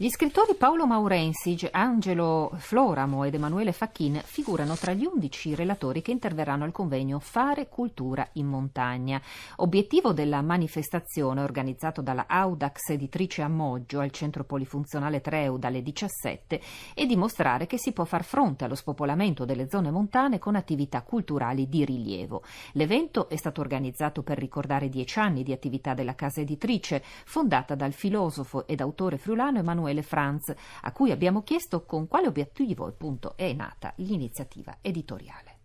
Gli scrittori Paolo Maurensi, Angelo Floramo ed Emanuele Facchin figurano tra gli 11 relatori che interverranno al convegno Fare cultura in montagna. Obiettivo della manifestazione, organizzato dalla Audax Editrice a Moggio al Centro Polifunzionale Treu dalle 17, è dimostrare che si può far fronte allo spopolamento delle zone montane con attività culturali di rilievo. L'evento è stato organizzato per ricordare 10 anni di attività della casa editrice, fondata dal filosofo ed autore friulano Emanuele Franz, a cui abbiamo chiesto con quale obiettivo appunto è nata l'iniziativa editoriale.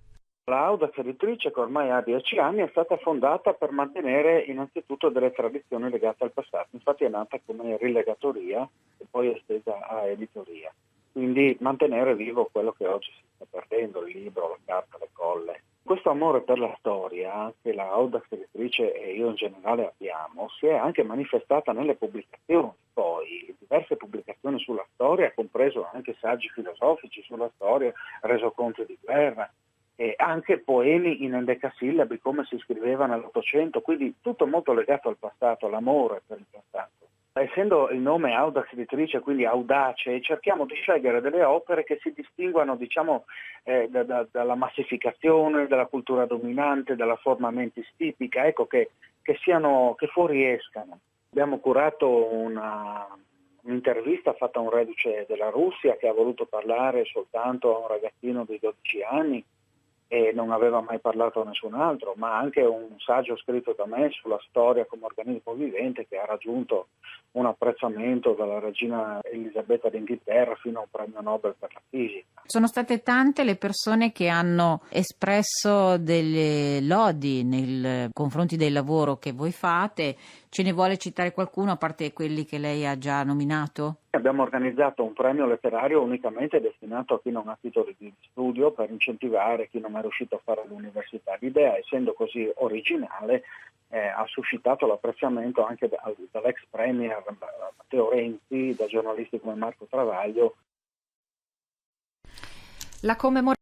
La Audax Editrice, che ormai ha 10 anni, è stata fondata per mantenere innanzitutto delle tradizioni legate al passato. Infatti è nata come rilegatoria e poi estesa a editoria. Quindi mantenere vivo quello che oggi si sta perdendo, il libro, la carta, le colle. Questo amore per la storia che la Audax Editrice e io in generale abbiamo si è anche manifestata nelle pubblicazioni. Poi diverse pubblicazioni sulla storia, compreso anche saggi filosofici sulla storia, resoconti di guerra e anche poemi in endecasillabi come si scriveva nell'Ottocento, quindi tutto molto legato al passato, all'amore per il passato. Essendo il nome Audax Editrice, quindi audace, cerchiamo di scegliere delle opere che si distinguano, dalla massificazione, dalla cultura dominante, dalla forma mentis tipica, ecco, che fuoriescano. Abbiamo curato un'intervista fatta a un reduce della Russia che ha voluto parlare soltanto a un ragazzino di 12 anni e non aveva mai parlato a nessun altro, ma anche un saggio scritto da me sulla storia come organismo vivente che ha raggiunto un apprezzamento dalla regina Elisabetta d'Inghilterra fino a un premio Nobel per la fisica. Sono state tante le persone che hanno espresso delle lodi nei confronti del lavoro che voi fate. Ce ne vuole citare qualcuno a parte quelli che lei ha già nominato? Abbiamo organizzato un premio letterario unicamente destinato a chi non ha titoli di studio per incentivare chi non è riuscito a fare l'università. L'idea, essendo così originale, ha suscitato l'apprezzamento anche dall'ex premier Matteo Renzi, da giornalisti come Marco Travaglio. La commemorazione